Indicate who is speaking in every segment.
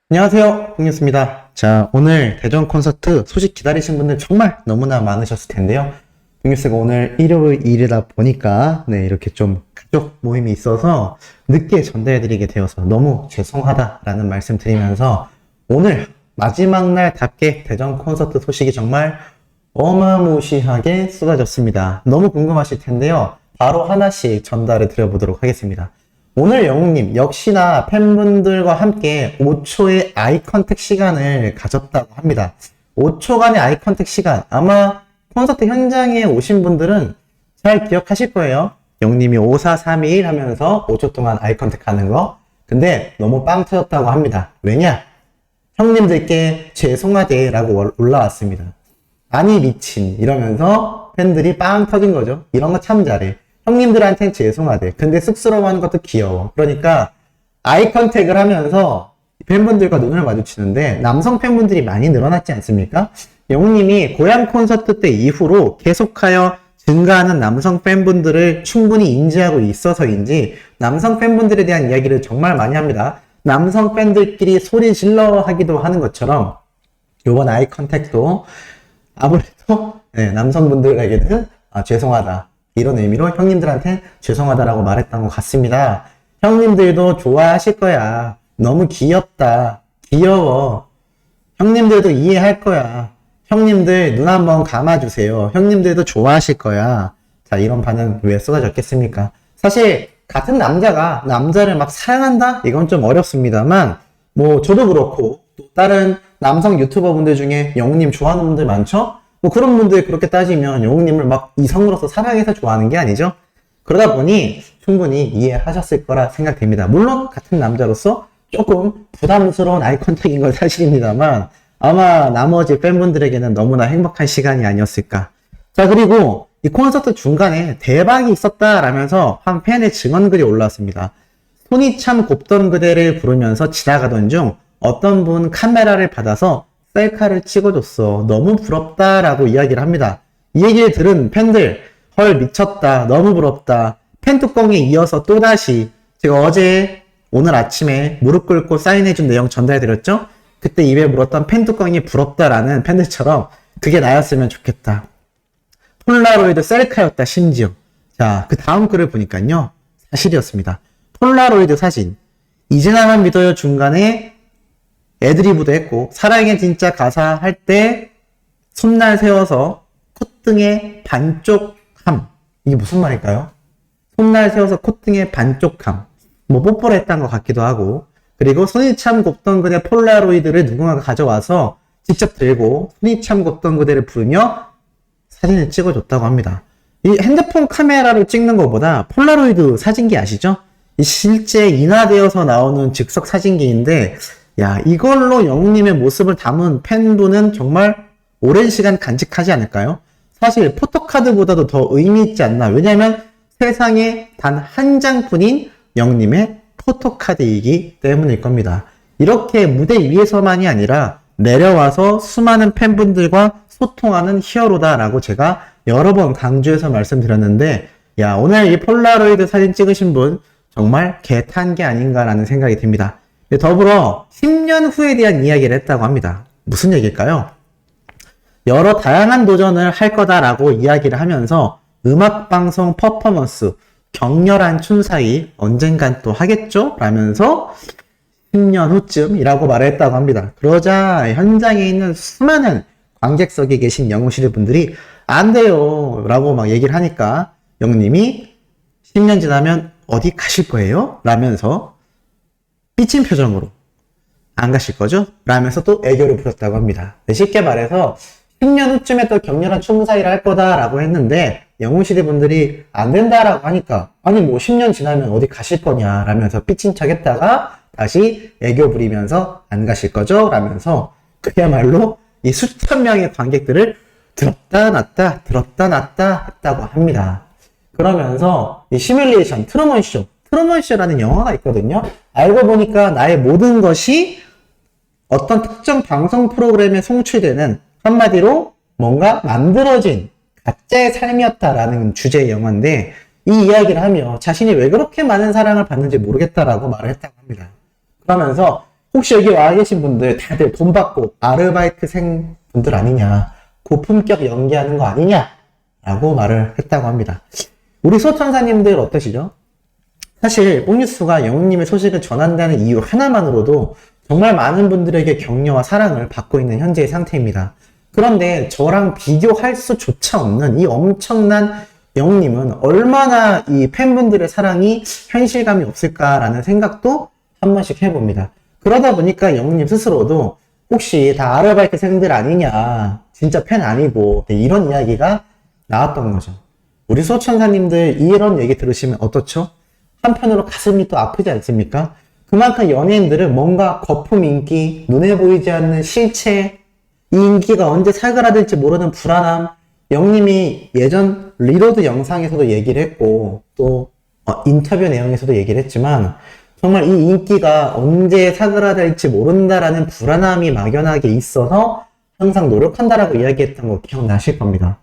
Speaker 1: 안녕하세요, 동료입니다. 자, 오늘 대전 콘서트 소식 기다리신 분들 정말 너무나 많으셨을 텐데요. 동료스가 오늘 일요일이다 보니까 이렇게 좀 가족 모임이 있어서 늦게 전달해드리게 되어서 너무 죄송하다라는 말씀 드리면서 오늘 마지막 날답게 대전 콘서트 소식이 정말 어마무시하게 쏟아졌습니다. 너무 궁금하실 텐데요. 바로 하나씩 전달해 드려보도록 하겠습니다. 오늘 영웅님 역시나 팬분들과 함께 5초의 아이 컨택 시간을 가졌다고 합니다. 5초간의 아이 컨택 시간, 아마 콘서트 현장에 오신 분들은 잘 기억하실 거예요. 영웅님이 5, 4, 3, 2, 1 하면서 5초 동안 아이 컨택 하는 거. 근데 너무 빵 터졌다고 합니다. 왜냐? 형님들께 죄송하대 라고 올라왔습니다. 아니 미친 이러면서 팬들이 빵 터진 거죠. 이런 거 참 잘해. 형님들한테는 죄송하대. 근데 쑥스러워하는 것도 귀여워. 그러니까 아이 컨택을 하면서 팬분들과 눈을 마주치는데 남성 팬분들이 많이 늘어났지 않습니까? 영웅님이 고향 콘서트 때 이후로 계속하여 증가하는 남성 팬분들을 충분히 인지하고 있어서인지 남성 팬분들에 대한 이야기를 정말 많이 합니다. 남성 팬들끼리 소리 질러 하기도 하는 것처럼 이번 아이 컨택도 아무래도 남성분들에게는 죄송하다. 이런 의미로 형님들한테 죄송하다라고 말했던 것 같습니다. 형님들도 좋아하실 거야. 너무 귀엽다. 귀여워. 형님들도 이해할 거야. 형님들 눈 한번 감아주세요. 형님들도 좋아하실 거야. 자, 이런 반응 왜 쏟아졌겠습니까? 사실 같은 남자가 남자를 막 사랑한다? 이건 좀 어렵습니다만 뭐 저도 그렇고 또 다른 남성 유튜버 분들 중에 영웅님 좋아하는 분들 많죠? 뭐 그런 분들 그렇게 따지면 영웅님을 막 이성으로서 사랑해서 좋아하는 게 아니죠. 그러다 보니 충분히 이해하셨을 거라 생각됩니다. 물론 같은 남자로서 조금 부담스러운 아이 컨택인 건 사실입니다만 아마 나머지 팬분들에게는 너무나 행복한 시간이 아니었을까. 자, 그리고 이 콘서트 중간에 대박이 있었다라면서 한 팬의 증언글이 올라왔습니다. 손이 참 곱던 그대를 부르면서 지나가던 중 어떤 분 카메라를 받아서 셀카를 찍어줬어. 너무 부럽다라고 이야기를 합니다. 이 얘기를 들은 팬들, 헐 미쳤다. 너무 부럽다. 팬 뚜껑에 이어서 또다시 제가 어제 오늘 아침에 무릎 꿇고 사인해준 내용 전달해드렸죠? 그때 입에 물었던 팬 뚜껑이 부럽다라는 팬들처럼 그게 나였으면 좋겠다. 폴라로이드 셀카였다 심지어. 자, 그 다음 글을 보니까요. 사실이었습니다. 폴라로이드 사진. 이제 나만 믿어요 중간에 애드리브도 했고 사랑해 진짜 가사 할 때 손날 세워서 콧등에 반쪽함. 이게 무슨 말일까요? 손날 세워서 콧등에 반쪽함. 뭐 뽀뽀를 했던 것 같기도 하고 그리고 손이 참 곱던 그대 폴라로이드를 누군가가 가져와서 직접 들고 손이 참 곱던 그대를 부르며 사진을 찍어줬다고 합니다. 이 핸드폰 카메라로 찍는 것보다 폴라로이드 사진기 아시죠? 이 실제 인화되어서 나오는 즉석 사진기인데 야, 이걸로 영웅님의 모습을 담은 팬분은 정말 오랜 시간 간직하지 않을까요? 사실 포토카드보다도 더 의미 있지 않나. 왜냐면 세상에 단 한 장뿐인 영웅님의 포토카드이기 때문일 겁니다. 이렇게 무대 위에서만이 아니라 내려와서 수많은 팬분들과 소통하는 히어로다라고 제가 여러 번 강조해서 말씀드렸는데 야, 오늘 이 폴라로이드 사진 찍으신 분 정말 개탄 게 아닌가라는 생각이 듭니다. 더불어 10년 후에 대한 이야기를 했다고 합니다. 무슨 얘기일까요? 여러 다양한 도전을 할 거다라고 이야기를 하면서 음악방송 퍼포먼스 격렬한 춘사위 언젠간 또 하겠죠? 라면서 10년 후쯤이라고 말을 했다고 합니다. 그러자 현장에 있는 수많은 관객석에 계신 영웅시대 분들이 안 돼요 라고 막 얘기를 하니까 영님이 10년 지나면 어디 가실 거예요? 라면서 삐친 표정으로 안 가실 거죠? 라면서 또 애교를 부렸다고 합니다. 쉽게 말해서 10년 후쯤에 또 격렬한 춤사위를 할 거다라고 했는데 영웅시대 분들이 안 된다라고 하니까 아니 뭐 10년 지나면 어디 가실 거냐 라면서 삐친 척 했다가 다시 애교 부리면서 안 가실 거죠? 라면서 그야말로 이 수천 명의 관객들을 들었다 놨다 들었다 놨다 했다고 합니다. 그러면서 이 시뮬레이션 트루먼쇼라는 영화가 있거든요. 알고 보니까 나의 모든 것이 어떤 특정 방송 프로그램에 송출되는 한마디로 뭔가 만들어진 가짜의 삶이었다라는 주제의 영화인데 이 이야기를 하며 자신이 왜 그렇게 많은 사랑을 받는지 모르겠다라고 말을 했다고 합니다. 그러면서 혹시 여기 와 계신 분들 다들 돈 받고 아르바이트생 분들 아니냐, 고품격 연기하는 거 아니냐 라고 말을 했다고 합니다. 우리 소천사님들 어떠시죠? 사실 뽕뉴스가 영웅님의 소식을 전한다는 이유 하나만으로도 정말 많은 분들에게 격려와 사랑을 받고 있는 현재의 상태입니다. 그런데 저랑 비교할 수조차 없는 이 엄청난 영웅님은 얼마나 이 팬분들의 사랑이 현실감이 없을까라는 생각도 한 번씩 해봅니다. 그러다 보니까 영웅님 스스로도 혹시 다 아르바이트생들 아니냐, 진짜 팬 아니고, 이런 이야기가 나왔던 거죠. 우리 소천사님들 이런 얘기 들으시면 어떻죠? 한편으로 가슴이 또 아프지 않습니까? 그만큼 연예인들은 뭔가 거품 인기, 눈에 보이지 않는 실체, 이 인기가 언제 사그라들지 모르는 불안함, 영님이 예전 리로드 영상에서도 얘기를 했고, 또 인터뷰 내용에서도 얘기를 했지만, 정말 이 인기가 언제 사그라들지 모른다라는 불안함이 막연하게 있어서 항상 노력한다라고 이야기했던 거 기억나실 겁니다.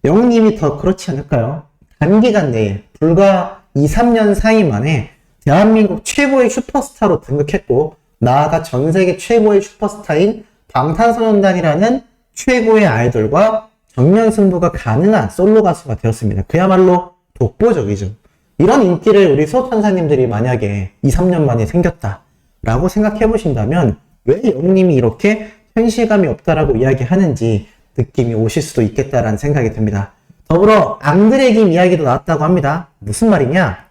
Speaker 1: 영님이 더 그렇지 않을까요? 단기간 내에 불과 2, 3년 사이 만에 대한민국 최고의 슈퍼스타로 등극했고, 나아가 전 세계 최고의 슈퍼스타인 방탄소년단이라는 최고의 아이돌과 정면 승부가 가능한 솔로 가수가 되었습니다. 그야말로 독보적이죠. 이런 인기를 우리 수호천사님들이 만약에 2, 3년 만에 생겼다라고 생각해 보신다면 왜 영님이 이렇게 현실감이 없다라고 이야기하는지 느낌이 오실 수도 있겠다라는 생각이 듭니다. 더불어 앙드레 김 이야기도 나왔다고 합니다. 무슨 말이냐?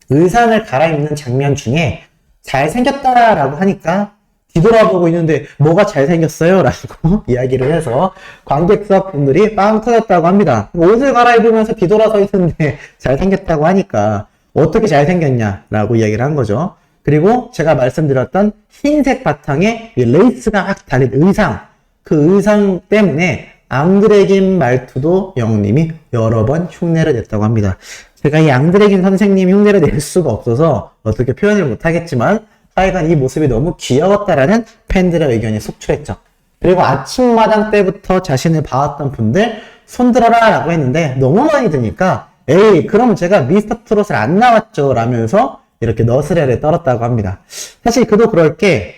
Speaker 1: 의상을 갈아입는 장면 중에 잘생겼다라고 하니까 뒤돌아보고 있는데 뭐가 잘생겼어요? 라고 이야기를 해서 관객석분들이 빵 터졌다고 합니다. 옷을 갈아입으면서 뒤돌아서 있는데 잘생겼다고 하니까 어떻게 잘생겼냐? 라고 이야기를 한 거죠. 그리고 제가 말씀드렸던 흰색 바탕에 레이스가 막 달린 의상, 그 의상 때문에 앙드레긴 말투도 영웅님이 여러 번 흉내를 냈다고 합니다. 제가 이 앙드레긴 선생님 흉내를 낼 수가 없어서 어떻게 표현을 못하겠지만 하여간 이 모습이 너무 귀여웠다라는 팬들의 의견이 속출했죠. 그리고 아침마당 때부터 자신을 봐왔던 분들 손들어라 라고 했는데 너무 많이 드니까 에이 그럼 제가 미스터 트롯을 안 나왔죠 라면서 이렇게 너스레를 떨었다고 합니다. 사실 그도 그럴 게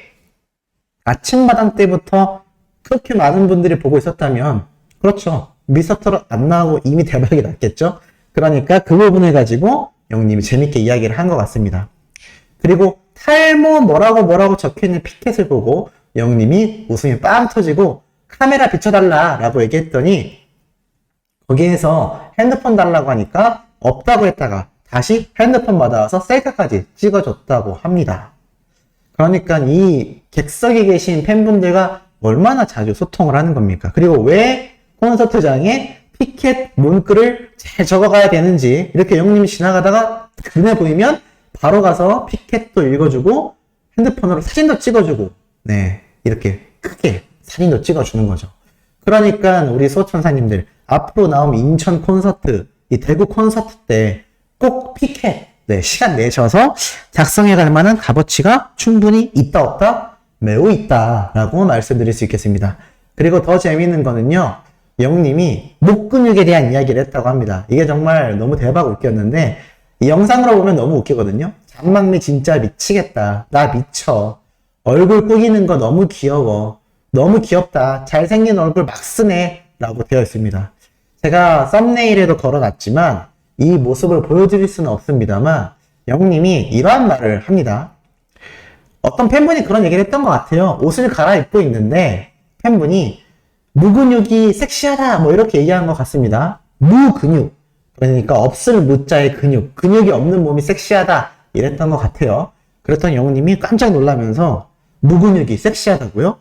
Speaker 1: 아침마당 때부터 그렇게 많은 분들이 보고 있었다면 그렇죠. 미스터 트롯 안 나오고 이미 대박이 났겠죠. 그러니까 그 부분을 가지고 영님이 재밌게 이야기를 한 것 같습니다. 그리고 탈모 뭐라고 적혀있는 피켓을 보고 영님이 웃음이 빵 터지고 카메라 비춰달라 라고 얘기했더니 거기에서 핸드폰 달라고 하니까 없다고 했다가 다시 핸드폰 받아와서 셀카까지 찍어줬다고 합니다. 그러니까 이 객석에 계신 팬분들과 얼마나 자주 소통을 하는 겁니까? 그리고 왜 콘서트장에 피켓 문구를 잘 적어가야 되는지 이렇게 영님이 지나가다가 눈에 보이면 바로 가서 피켓도 읽어주고 핸드폰으로 사진도 찍어주고 네 이렇게 크게 사진도 찍어주는 거죠. 그러니까 우리 소천사님들 앞으로 나오면 인천 콘서트, 이 대구 콘서트 때 꼭 피켓 네 시간 내셔서 작성해 갈 만한 값어치가 충분히 있다 없다? 매우 있다 라고 말씀드릴 수 있겠습니다. 그리고 더 재미있는 거는요, 영님이 목 근육에 대한 이야기를 했다고 합니다. 이게 정말 너무 대박 웃겼는데 이 영상으로 보면 너무 웃기거든요. 장막미 진짜 미치겠다. 나 미쳐. 얼굴 꾸기는 거 너무 귀여워. 너무 귀엽다. 잘생긴 얼굴 막 쓰네. 라고 되어 있습니다. 제가 썸네일에도 걸어놨지만 이 모습을 보여드릴 수는 없습니다만 영님이 이러한 말을 합니다. 어떤 팬분이 그런 얘기를 했던 것 같아요. 옷을 갈아입고 있는데 팬분이 무근육이 섹시하다 뭐 이렇게 얘기한 것 같습니다. 무근육. 그러니까 없을 무자의 근육이 없는 몸이 섹시하다 이랬던 것 같아요. 그랬더니 영웅님이 깜짝 놀라면서 무근육이 섹시하다고요?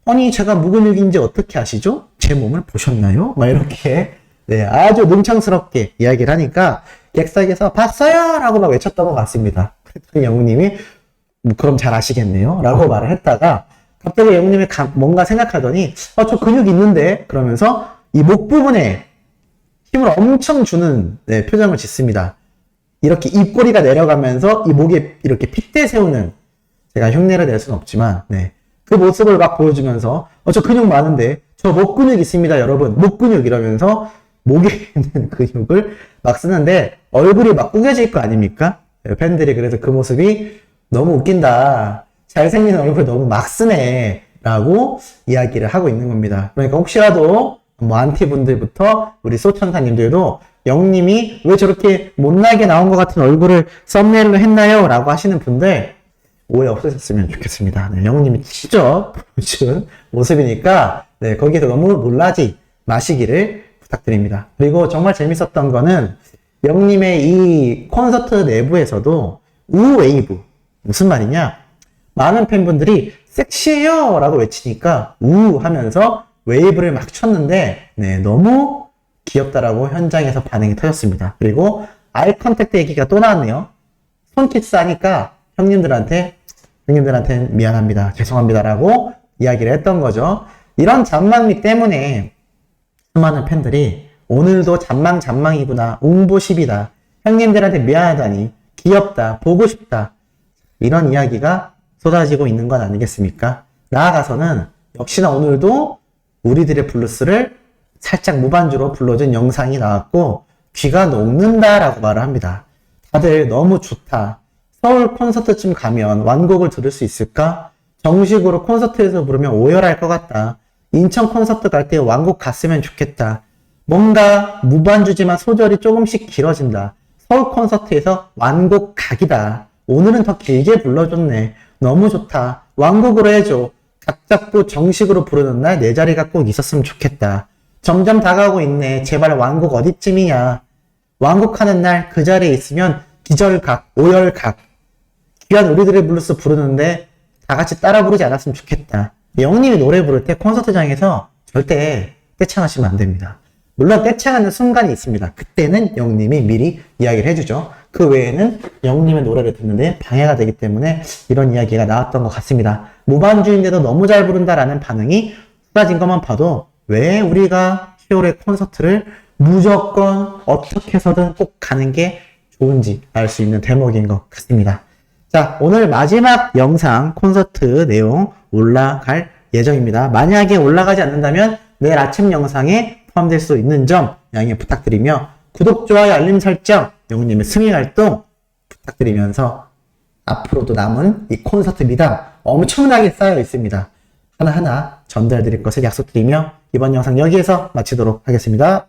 Speaker 1: 아니 제가 무근육인지 어떻게 아시죠? 제 몸을 보셨나요? 막 이렇게 네 아주 능청스럽게 이야기를 하니까 객석에서 봤어요! 라고 막 외쳤던 것 같습니다. 그랬더니 영웅님이 그럼 잘 아시겠네요? 라고 말을 했다가 갑자기 영웅님이 뭔가 생각하더니 저 근육 있는데? 그러면서 이 목 부분에 힘을 엄청 주는 네, 표정을 짓습니다. 이렇게 입꼬리가 내려가면서 이 목에 이렇게 핏대 세우는 제가 흉내를 낼 수는 없지만 네, 그 모습을 막 보여주면서 저 근육 많은데 저 목 근육 있습니다 여러분 목 근육 이러면서 목에 있는 근육을 막 쓰는데 얼굴이 막 구겨질 거 아닙니까? 네, 팬들이 그래서 그 모습이 너무 웃긴다. 잘생긴 얼굴 너무 막 쓰네 라고 이야기를 하고 있는 겁니다. 그러니까 혹시라도 뭐 안티분들부터 우리 소천사님들도 영님이 왜 저렇게 못나게 나온 것 같은 얼굴을 썸네일로 했나요? 라고 하시는 분들 오해 없으셨으면 좋겠습니다. 네, 영님이 직접 보여준 모습이니까 네, 거기서 너무 놀라지 마시기를 부탁드립니다. 그리고 정말 재밌었던 거는 영님의 이 콘서트 내부에서도 우웨이브 무슨 말이냐? 많은 팬분들이 섹시해요 라고 외치니까 우 하면서 웨이브를 막 쳤는데 네, 너무 귀엽다라고 현장에서 반응이 터졌습니다. 그리고 아이 컨택트 얘기가 또 나왔네요. 손키스 하니까 형님들한테 미안합니다. 죄송합니다라고 이야기를 했던 거죠. 이런 잔망미 때문에 수많은 팬들이 오늘도 잔망이구나, 웅보십이다, 형님들한테 미안하다니, 귀엽다, 보고 싶다, 이런 이야기가 쏟아지고 있는 건 아니겠습니까? 나아가서는 역시나 오늘도 우리들의 블루스를 살짝 무반주로 불러준 영상이 나왔고 귀가 녹는다라고 말을 합니다. 다들 너무 좋다. 서울 콘서트쯤 가면 완곡을 들을 수 있을까? 정식으로 콘서트에서 부르면 오열할 것 같다. 인천 콘서트 갈 때 완곡 갔으면 좋겠다. 뭔가 무반주지만 소절이 조금씩 길어진다. 서울 콘서트에서 완곡 각이다. 오늘은 더 길게 불러줬네. 너무 좋다. 완곡으로 해줘. 각 잡고 정식으로 부르는 날 내 자리가 꼭 있었으면 좋겠다. 점점 다가오고 있네. 제발 완곡 어디쯤이야. 완곡하는 날 그 자리에 있으면 기절각, 오열각. 귀한 우리들의 블루스 부르는데 다 같이 따라 부르지 않았으면 좋겠다. 영님이 노래 부를 때 콘서트장에서 절대 떼창하시면 안 됩니다. 물론 떼창하는 순간이 있습니다. 그때는 영님이 미리 이야기를 해주죠. 그 외에는 영님의 노래를 듣는데 방해가 되기 때문에 이런 이야기가 나왔던 것 같습니다. 무반주인데도 너무 잘 부른다라는 반응이 쏟아진 것만 봐도 왜 우리가 10월의 콘서트를 무조건 어떻게 해서든 꼭 가는 게 좋은지 알 수 있는 대목인 것 같습니다. 자, 오늘 마지막 영상 콘서트 내용 올라갈 예정입니다. 만약에 올라가지 않는다면 내일 아침 영상에 포함될 수 있는 점 양해 부탁드리며 구독, 좋아요, 알림 설정, 영님의 승리 활동 부탁드리면서 앞으로도 남은 이 콘서트 미담 엄청나게 쌓여 있습니다. 하나하나 전달드릴 것을 약속드리며 이번 영상 여기에서 마치도록 하겠습니다.